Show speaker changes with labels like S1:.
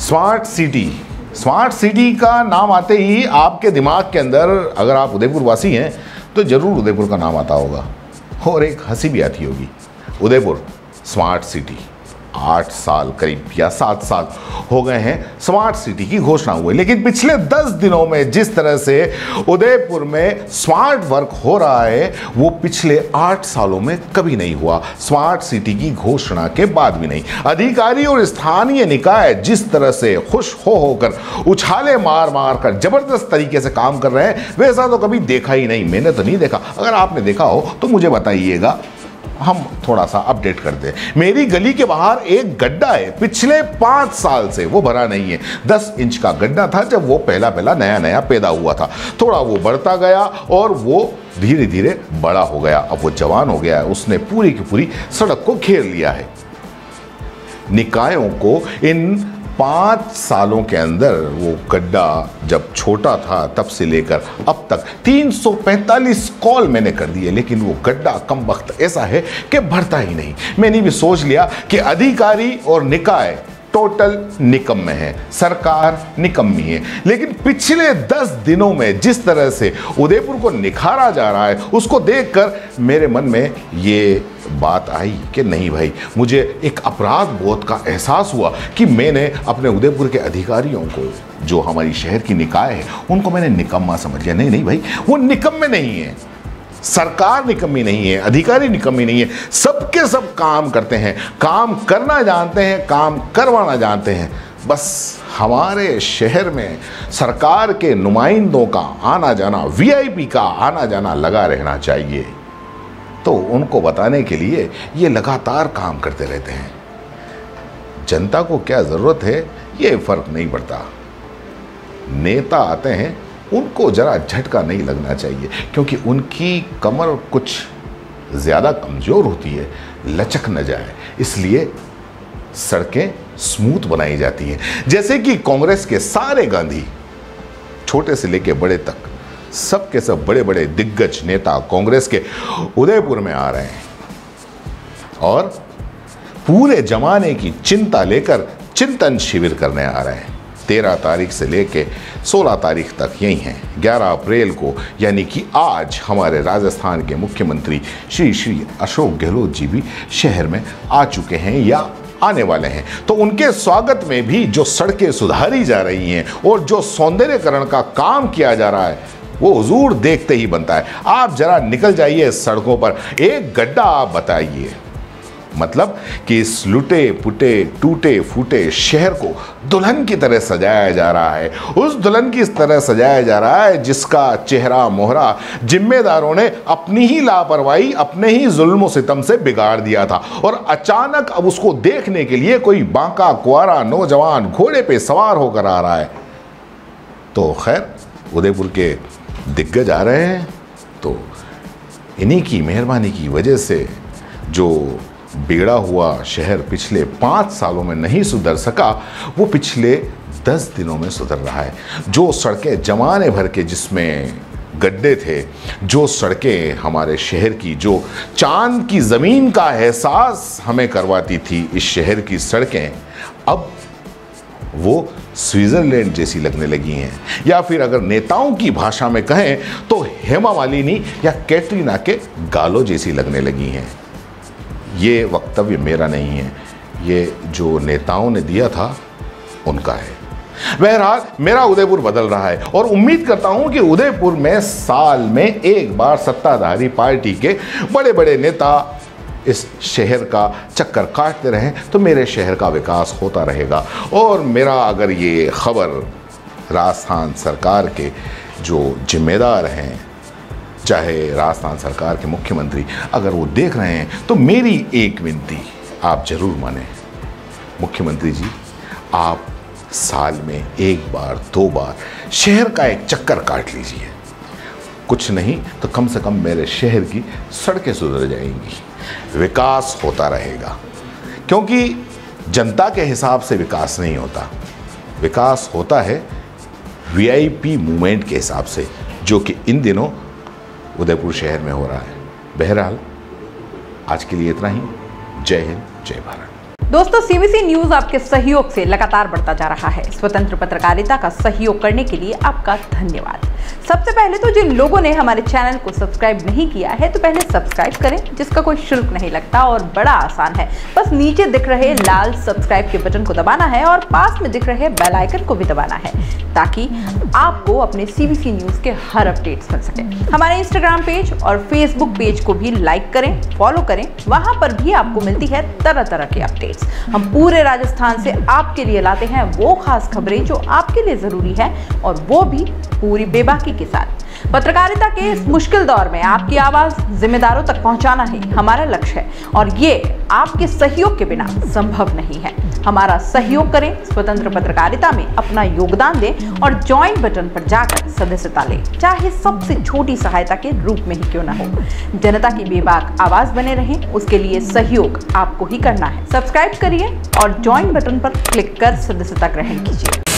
S1: Smart city. Smart city का नाम आते ही आपके दिमाग के अंदर, अगर आप उदयपुर वासी हैं तो जरूर उदयपुर का नाम आता होगा और एक हंसी भी आती होगी। उदयपुर स्मार्ट सिटी, 8 साल करीब या 7 साल हो गए हैं स्मार्ट सिटी की घोषणा हुई, लेकिन पिछले 10 दिनों में जिस तरह से उदयपुर में स्मार्ट वर्क हो रहा है वो पिछले 8 सालों में कभी नहीं हुआ। स्मार्ट सिटी की घोषणा के बाद भी नहीं। अधिकारी और स्थानीय निकाय जिस तरह से खुश हो होकर उछाले मार मार कर जबरदस्त तरीके से काम कर रहे हैं वैसा तो कभी देखा ही नहीं। मैंने तो नहीं देखा, अगर आपने देखा हो तो मुझे बताइएगा, हम थोड़ा सा अपडेट करते हैं। मेरी गली के बाहर एक गड्ढा है, पिछले 5 साल से वो भरा नहीं है। 10 इंच का गड्ढा था जब वो पहला नया नया पैदा हुआ था। थोड़ा वो बढ़ता गया और वो धीरे धीरे बड़ा हो गया। अब वो जवान हो गया है, उसने पूरी की पूरी सड़क को घेर लिया है। निकायों को इन 5 सालों के अंदर वो गड्ढा जब छोटा था तब से लेकर अब तक 345 कॉल मैंने कर दिए, लेकिन वो गड्ढा कम वक्त ऐसा है कि भरता ही नहीं। मैंने भी सोच लिया कि अधिकारी और निकाय टोटल निकम्मे हैं, सरकार निकम्मी है। लेकिन पिछले 10 दिनों में जिस तरह से उदयपुर को निखारा जा रहा है उसको देखकर मेरे मन में ये बात आई कि नहीं भाई, मुझे एक अपराध बोध का एहसास हुआ कि मैंने अपने उदयपुर के अधिकारियों को, जो हमारी शहर की निकाय है, उनको मैंने निकम्मा समझ लिया। नहीं भाई, वो निकम्मे नहीं है, सरकार निकम्मी नहीं है, अधिकारी निकम्मी नहीं है, सबके सब काम करते हैं, काम करना जानते हैं, काम करवाना जानते हैं। बस हमारे शहर में सरकार के नुमाइंदों का आना जाना, वीआईपी का आना जाना लगा रहना चाहिए। तो उनको बताने के लिए ये लगातार काम करते रहते हैं। जनता को क्या ज़रूरत है ये फर्क नहीं पड़ता। नेता आते हैं, उनको जरा झटका नहीं लगना चाहिए क्योंकि उनकी कमर कुछ ज़्यादा कमज़ोर होती है, लचक न जाए, इसलिए सड़कें स्मूथ बनाई जाती हैं। जैसे कि कांग्रेस के सारे गांधी, छोटे से लेके बड़े तक, सब के सब बड़े बड़े दिग्गज नेता कांग्रेस के उदयपुर में आ रहे हैं और पूरे जमाने की चिंता लेकर चिंतन शिविर करने आ रहे हैं। 13 तारीख से लेके 16 तारीख तक यही हैं। 11 अप्रैल को यानी कि आज हमारे राजस्थान के मुख्यमंत्री श्री अशोक गहलोत जी भी शहर में आ चुके हैं या आने वाले हैं। तो उनके स्वागत में भी जो सड़कें सुधारी जा रही हैं और जो सौंदर्यकरण का काम किया जा रहा है वो हुजूर देखते ही बनता है। आप जरा निकल जाइए सड़कों पर, एक गड्ढा आप बताइए, मतलब कि इस लुटे पुटे टूटे फूटे शहर को दुल्हन की तरह सजाया जा रहा है। उस दुल्हन की तरह सजाया जा रहा है जिसका चेहरा मोहरा जिम्मेदारों ने अपनी ही लापरवाही, अपने ही जुल्म सितम से बिगाड़ दिया था और अचानक अब उसको देखने के लिए कोई बांका कुआरा नौजवान घोड़े पे सवार होकर आ रहा है। तो खैर, उदयपुर के दिग्गज आ रहे हैं तो इन्हीं की मेहरबानी की वजह से जो बिगड़ा हुआ शहर पिछले 5 सालों में नहीं सुधर सका वो पिछले 10 दिनों में सुधर रहा है। जो सड़कें जमाने भर के जिसमें गड्ढे थे, जो सड़कें हमारे शहर की, जो चांद की ज़मीन का एहसास हमें करवाती थी इस शहर की सड़कें, अब वो स्विट्ज़रलैंड जैसी लगने लगी हैं, या फिर अगर नेताओं की भाषा में कहें तो हेमा मालिनी या कैटरीना के गालों जैसी लगने लगी हैं। ये वक्तव्य मेरा नहीं है, ये जो नेताओं ने दिया था उनका है। बहरहाल मेरा उदयपुर बदल रहा है और उम्मीद करता हूं कि उदयपुर में साल में एक बार सत्ताधारी पार्टी के बड़े बड़े नेता इस शहर का चक्कर काटते रहें तो मेरे शहर का विकास होता रहेगा। और मेरा अगर ये खबर राजस्थान सरकार के जो जिम्मेदार हैं, चाहे राजस्थान सरकार के मुख्यमंत्री, अगर वो देख रहे हैं तो मेरी एक विनती आप जरूर माने। मुख्यमंत्री जी, आप साल में 1 बार 2 बार शहर का एक चक्कर काट लीजिए। कुछ नहीं तो कम से कम मेरे शहर की सड़कें सुधर जाएंगी, विकास होता रहेगा। क्योंकि जनता के हिसाब से विकास नहीं होता, विकास होता है वीआईपी मूवमेंट के हिसाब से, जो कि इन दिनों उदयपुर शहर में हो रहा है। बहरहाल आज के लिए इतना ही। जय हिंद, जय भारत।
S2: दोस्तों, सीबीसी न्यूज आपके सहयोग से लगातार बढ़ता जा रहा है। स्वतंत्र पत्रकारिता का सहयोग करने के लिए आपका धन्यवाद। सबसे पहले तो जिन लोगों ने हमारे चैनल को सब्सक्राइब नहीं किया है, तो पहले सब्सक्राइब करें, जिसका कोई शुल्क नहीं लगता और बड़ा आसान है। बस नीचे दिख रहे लाल सब्सक्राइब के बटन को दबाना है और पास में दिख रहे बेल आइकन को भी दबाना है, ताकि आपको अपने सीबीसी न्यूज के हर अपडेट्स मिल सके। हमारे इंस्टाग्राम पेज और फेसबुक पेज को भी लाइक करें, फॉलो करें, वहां पर भी आपको मिलती है तरह तरह के अपडेट्स। हम पूरे राजस्थान से आपके लिए लाते हैं वो खास खबरें जो आपके लिए जरूरी है, और वो भी पूरी बेबाकी के साथ। पत्रकारिता के इस मुश्किल दौर में आपकी आवाज जिम्मेदारों तक पहुंचाना ही हमारा लक्ष्य है, और ये आपके सहयोग के बिना संभव नहीं है। हमारा सहयोग करें, स्वतंत्र पत्रकारिता में अपना योगदान दें और ज्वाइन बटन पर जाकर सदस्यता लें, चाहे सबसे छोटी सहायता के रूप में ही क्यों ना हो। जनता की बेबाक आवाज बने रहें, उसके लिए सहयोग आपको ही करना है। सब्सक्राइब करिए और ज्वाइन बटन पर क्लिक कर सदस्यता ग्रहण कीजिए।